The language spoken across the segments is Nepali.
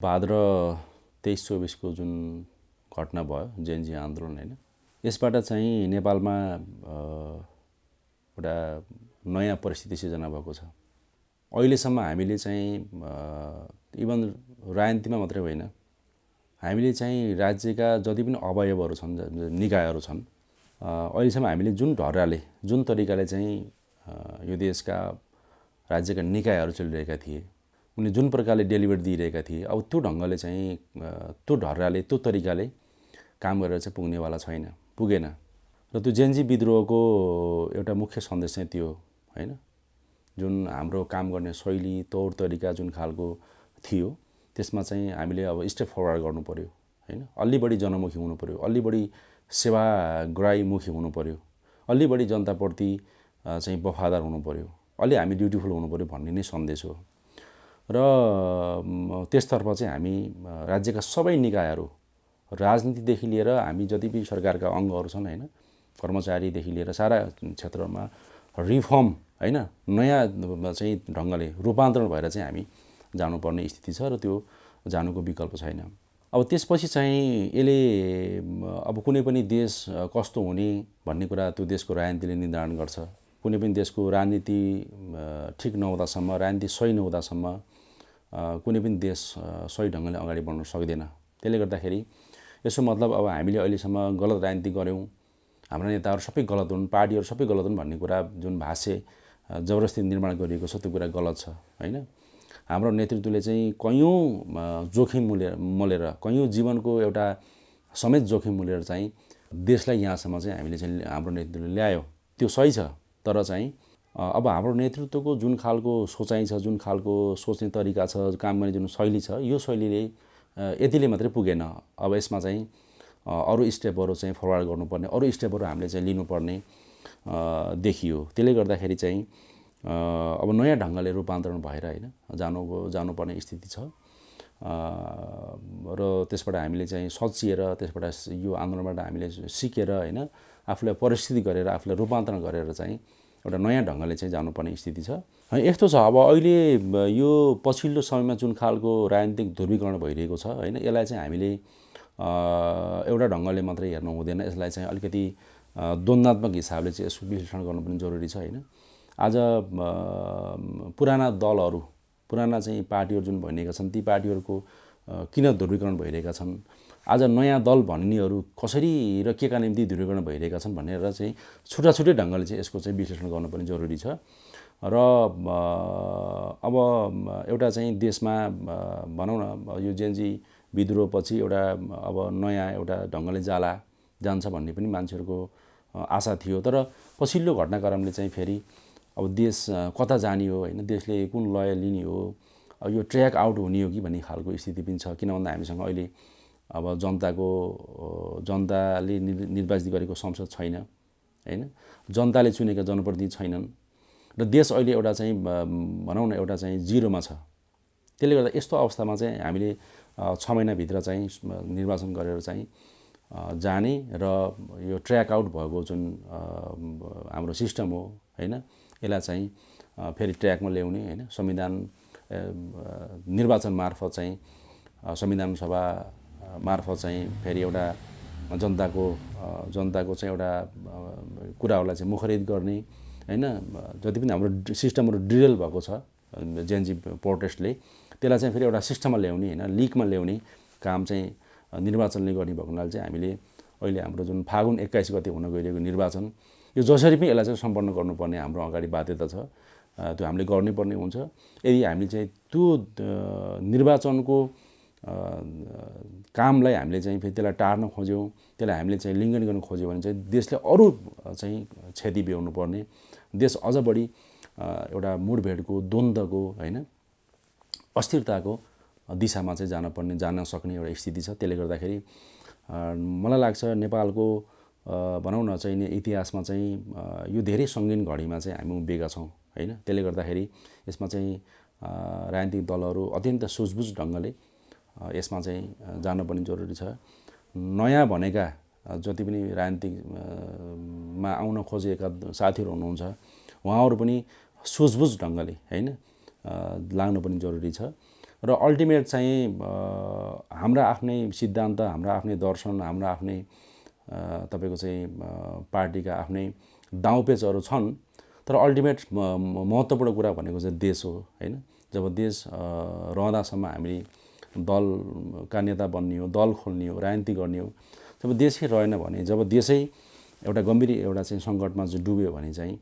भाद्र 23-24 को जुन घटना भयो जेएनजी आन्दोलन हैन, यसबाट चाहिँ नेपालमा एउटा नयाँ परिस्थिति सिर्जना भएको छ। अहिलेसम्म हामीले चाहिँ इभन राजनीतिमा मात्रै होइन, हामीले चाहिँ राज्यका जति पनि अवयवहरू छन्, निकायहरू छन्, अहिलेसम्म हामीले जुन ढर्राले, जुन तरिकाले चाहिँ यो देशका राज्यका निकायहरू चलिरहेका थिए, उनले जुन प्रकारले डेलिभर दिइरहेका थिए, अब त्यो ढङ्गले चाहिँ त्यो ढर्राले, त्यो तरिकाले काम गरेर चाहिँ पुग्नेवाला छैन, पुगेन। र त्यो जेएनजी विद्रोहको एउटा मुख्य सन्देश चाहिँ त्यो हैन, जुन हाम्रो काम गर्ने शैली, तौर तरिका जुन खालको थियो, त्यसमा चाहिँ हामीले अब स्टेप फरवर्ड गर्नु पर्यो हैन। अलि बढी जनमुखी हुनु पर्यो, अलि बढी सेवाग्राहीमुखी हुनु पर्यो, अलि बढी जनताप्रति चाहिँ वफादार हुनु पर्यो, अलि हामी ड्युटिफुल हुनु पर्यो भन्ने नै सन्देश हो। र त्यसतर्फ चाहिँ हामी राज्यका सबै निकायहरू, राजनीतिदेखि लिएर हामी जति पनि सरकारका अङ्गहरू छन् हैन, कर्मचारीदेखि लिएर सारा क्षेत्रमा रिफर्म हैन, नयाँ चाहिँ ढङ्गले रूपान्तरण भएर चाहिँ हामी जानुपर्ने स्थिति छ र त्यो जानुको विकल्प छैन। अब त्यसपछि चाहिँ यसले अब कुनै पनि देश कस्तो हुने भन्ने कुरा त्यो देशको राजनीतिले निर्धारण गर्छ। कुनै पनि देशको राजनीति ठिक नहुँदासम्म, राजनीति सही नहुँदासम्म कुनै पनि देश सही ढङ्गले अगाडि बढ्न सक्दैन। त्यसले गर्दाखेरि यसो मतलब अब हामीले अहिलेसम्म गलत राजनीति गऱ्यौँ, हाम्रा नेताहरू सबै गलत हुन्, पार्टीहरू सबै गलत हुन् भन्ने कुरा जुन भाष्य जबरजस्ती निर्माण गरिएको छ, त्यो कुरा गलत छ हैन। हाम्रो नेतृत्वले चाहिँ कैयौँ जोखिम मोलेर, कैयौँ जीवनको एउटा समेत जोखिम मोलेर चाहिँ देशलाई यहाँसम्म चाहिँ हामीले चाहिँ हाम्रो नेतृत्वले ल्यायो, त्यो सही छ। तर चाहिँ अब हाम्रो नेतृत्वको जुन खालको सोचाइ छ, जुन खालको सोच्ने तरिका छ, काम गर्ने जुन शैली छ, यो शैलीले यतिले मात्रै पुगेन। अब यसमा चाहिँ अरू स्टेपहरू चाहिँ फरवर्ड गर्नुपर्ने, अरू स्टेपहरू हामीले चाहिँ लिनुपर्ने देखियो। त्यसले गर्दाखेरि चाहिँ अब नयाँ ढङ्गले रूपान्तरण भएर हैन जानुपर्ने स्थिति छ। र त्यसबाट हामीले चाहिँ सचिएर, त्यसबाट यो आन्दोलनबाट हामीले सिकेर हैन, आफूलाई परिस्थिति गरेर, आफूलाई रूपान्तरण गरेर चाहिँ एउटा नयाँ ढङ्गले चाहिँ जानुपर्ने स्थिति छ। यस्तो छ, अब अहिले यो पछिल्लो समयमा जुन खालको राजनीतिक ध्रुवीकरण भइरहेको छ हैन, यसलाई चाहिँ हामीले एउटा ढङ्गले मात्रै हेर्नु हुँदैन। यसलाई चाहिँ अलिकति द्वन्द्वात्मक हिसाबले चाहिँ यसको विश्लेषण गर्नु पनि जरुरी छ हैन। आज पुराना दलहरू, पुराना चाहिँ पार्टीहरू जुन भनिएका छन्, ती पार्टीहरूको किन ध्रुवीकरण भइरहेका छन्, आज नयाँ दल भन्नेहरू कसरी र के का निम्ति ध्रुवीकरण भइरहेका छन् भनेर चाहिँ छुट्टै ढङ्गले चाहिँ यसको चाहिँ विश्लेषण गर्नु पनि जरुरी छ। र अब एउटा चाहिँ देशमा भनौँ न, यो जेएनजी विद्रोहपछि एउटा अब नयाँ एउटा ढङ्गले जान्छ भन्ने पनि मान्छेहरूको आशा थियो। तर पछिल्लो घटनाक्रमले चाहिँ फेरि अब देश कता जाने हो हैन, देशले कुन लय लिने हो, यो ट्र्याक आउट हुने हो कि भन्ने खालको स्थिति पनि छ। किन भन्दा हामीसँग अहिले अब जनताले निर्वाचित गरेको संसद छैन हैन, जनताले चुनेका जनप्रतिनिधि छैनन् र देश अहिले एउटा चाहिँ भनौँ न एउटा चाहिँ जिरोमा छ। त्यसले गर्दा यस्तो अवस्थामा चाहिँ हामीले 6 महिनाभित्र चाहिँ निर्वाचन गरेर चाहिँ जाने र यो ट्र्याक आउट भएको जुन हाम्रो सिस्टम हो हैन, यसलाई चाहिँ फेरि ट्र्याकमा ल्याउने हैन, संविधान निर्वाचन मार्फत चाहिँ संविधान सभा मार्फत चाहिँ फेरि एउटा जनताको चाहिँ एउटा कुराहरूलाई चाहिँ मुखरित गर्ने हैन। जति पनि हाम्रो सिस्टमहरू डिरेल भएको छ जेएनजी प्रोटेस्टले, त्यसलाई चाहिँ फेरि एउटा सिस्टममा ल्याउने हैन, लिकमा ल्याउने काम चाहिँ निर्वाचनले गर्ने भएको हुनाले चाहिँ हामीले अहिले हाम्रो जुन फागुन 21 गते हुन गइरहेको निर्वाचन, यो जसरी पनि यसलाई चाहिँ सम्पन्न गर्नुपर्ने हाम्रो अगाडि बाध्यता छ, त्यो हामीले गर्नै पर्ने हुन्छ। यदि हामीले चाहिँ त्यो निर्वाचनको कामलाई हामीले चाहिँ फेरि त्यसलाई टार्न खोज्यौँ, त्यसलाई हामीले चाहिँ लिङ्घन गर्न खोज्यौँ भने चाहिँ देशले अरू चाहिँ क्षति बेहोर्नु पर्ने, देश अझ बढी एउटा मुडभेडको, द्वन्द्वको हैन, अस्थिरताको दिशामा चाहिँ जान सक्ने एउटा स्थिति छ। त्यसले गर्दाखेरि मलाई लाग्छ नेपालको भनौँ न चाहिँ इतिहासमा चाहिँ यो धेरै सङ्गीन घडीमा चाहिँ हामी उभिएका छौँ हैन। त्यसले गर्दाखेरि यसमा चाहिँ राजनीतिक दलहरू अत्यन्त सुझबुझ ढङ्गले यसमा चाहिँ जान पनि जरुरी छ। नयाँ भनेका जति पनि राजनीतिकमा आउन खोजेका साथीहरू हुनुहुन्छ, उहाँहरू पनि सुझबुझ ढङ्गले हैन लाग्नु पनि जरुरी छ। र अल्टिमेट चाहिँ हाम्रा आफ्नै सिद्धान्त, हाम्रा आफ्नै दर्शन, हाम्रा आफ्नै तपाईँको चाहिँ पार्टीका आफ्नै दाउपेचहरू छन्। तर अल्टिमेट महत्त्वपूर्ण कुरा भनेको चाहिँ देश हो हैन। जब देश रहँदासम्म हामीले दलका नेता बन्ने हो, दल खोल्ने हो, राजनीति गर्ने हो। जब देशै रहेन भने, जब देशै एउटा गम्भीर एउटा चाहिँ सङ्कटमा चाहिँ डुब्यो भने चाहिँ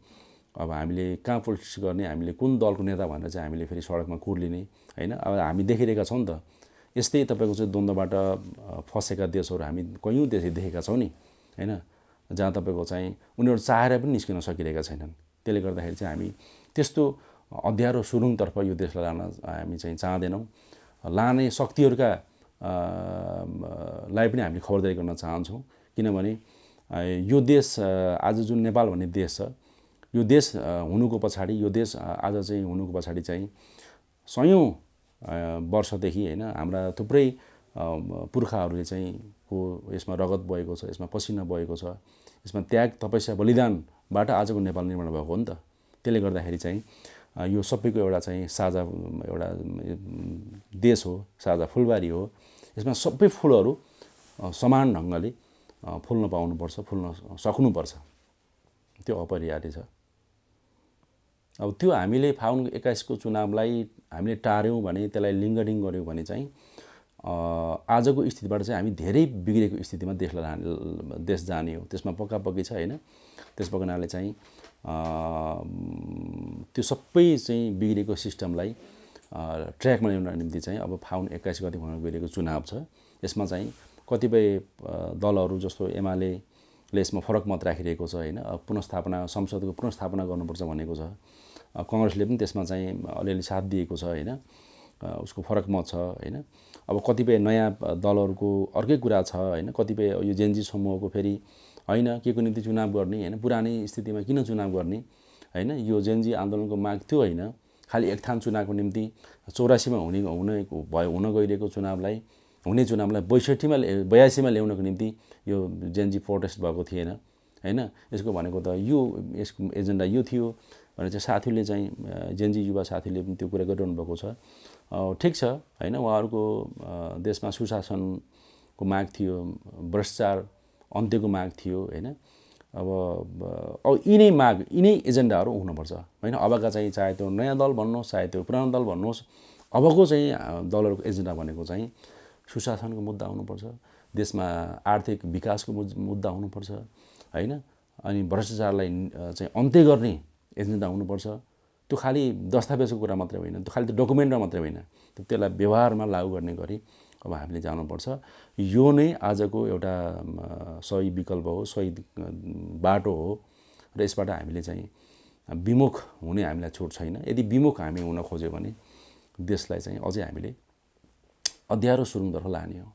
अब हामीले कहाँ पोलिटिक्स गर्ने, हामीले कुन दलको नेता भनेर चाहिँ हामीले फेरि सडकमा कुर्लिने हैन। अब हामी देखिरहेका छौँ नि त, यस्तै तपाईँको चाहिँ द्वन्द्वबाट फसेका देशहरू हामी कयौँ देश देखेका छौँ नि हैन, जहाँ तपाईँको चाहिँ उनीहरू चाहेर पनि निस्किन सकिरहेका छैनन्। त्यसले गर्दाखेरि चाहिँ हामी त्यस्तो अँध्यारो सुरुङतर्फ यो देशलाई लान हामी चाहिँ चाहँदैनौँ। लाने शक्तिहरूका लाई पनि हामीले खबरदारी गर्न चाहन्छौँ। किनभने यो देश आज जुन नेपाल भन्ने देश छ, यो देश हुनुको पछाडि, यो देश आज चाहिँ हुनुको पछाडि चाहिँ सयौँ वर्षदेखि हैन हाम्रा थुप्रै पुर्खाहरूले चाहिँ को यसमा रगत बगेको छ, यसमा पसिना बगेको छ, यसमा त्याग, तपस्या, बलिदानबाट आजको नेपाल निर्माण भएको हो नि त। त्यसले गर्दाखेरि चाहिँ यो सबैको एउटा चाहिँ साझा एउटा देश हो, साझा फुलबारी हो। यसमा सबै फुलहरू समान ढङ्गले फुल्न पाउनुपर्छ, फुल्न सक्नुपर्छ। त्यो अपरिहार्य छ। अब त्यो हामीले फागुन 21 को चुनावलाई हामीले टार्यौँ भने, त्यसलाई लिङ्गडिङ गऱ्यौँ भने चाहिँ आजको स्थितिबाट चाहिँ हामी धेरै बिग्रेको स्थितिमा देश जाने हो। त्यसमा पक्कापक्की छ हैन। त्यसको हुनाले चाहिँ त्यो सबै चाहिँ बिग्रेको सिस्टमलाई ट्र्याकमा ल्याउनको निम्ति चाहिँ अब फागुन 21 गते हुन गइरहेको चुनाव छ। यसमा चाहिँ कतिपय दलहरू जस्तो एमालेले यसमा फरक मत राखिरहेको छ हैन। पुनर्स्थापना, संसदको पुनर्स्थापना गर्नुपर्छ भनेको छ। कांग्रेसले पनि त्यसमा चाहिँ अलिअलि साथ दिएको छ हैन, उसको फरक मत छ हैन। अब कतिपय नयाँ दलहरूको अर्कै कुरा छ हैन। कतिपय यो जेनजी समूहको फेरि हैन के को निम्ति चुनाव गर्ने हैन, पुरानै स्थितिमा किन चुनाव गर्ने हैन। यो जेनजी आन्दोलनको माग त्यो हैन, खालि एक थान चुनावको निम्ति 84 मा हुन गइरहेको चुनावलाई, हुने चुनावलाई 82 मा ल्याउनको निम्ति यो जेनजी प्रोटेस्ट भएको थिएन हैन। यसको भनेको त यसको एजेन्डा यो थियो भने चाहिँ साथीले चाहिँ जेनजी युवा साथीले पनि त्यो कुरा गरिरहनु भएको छ। ठिक छ हैन, उहाँहरूको देशमा सुशासनको माग थियो, भ्रष्टाचार अन्त्यको माग थियो हैन। अब यिनै माग, यिनै एजेन्डाहरू हुनुपर्छ हैन। अबका चाहिँ चाहे त्यो नयाँ दल भन्नुहोस्, चाहे त्यो पुरानो दल भन्नुहोस्, अबको चाहिँ दलहरूको एजेन्डा भनेको चाहिँ सुशासनको मुद्दा हुनुपर्छ, देशमा आर्थिक विकासको मुद्दा हुनुपर्छ हैन। अनि भ्रष्टाचारलाई चाहिँ अन्त्य गर्ने एजेन्डा हुनुपर्छ। त्यो खालि दस्तावेजको कुरा मात्रै होइन, त्यो खालि त्यो डकुमेन्टमा मात्रै होइन, त्यसलाई व्यवहारमा लागू गर्ने गरी अब हामीले जानुपर्छ। यो नै आजको एउटा सही विकल्प हो, सही बाटो हो र यसबाट हामीले चाहिँ विमुख हुने हामीलाई छुट छैन। यदि विमुख हामी हुन खोज्यो भने देशलाई चाहिँ अझै हामीले अँध्यारो सुरुङतर्फ लाने हो।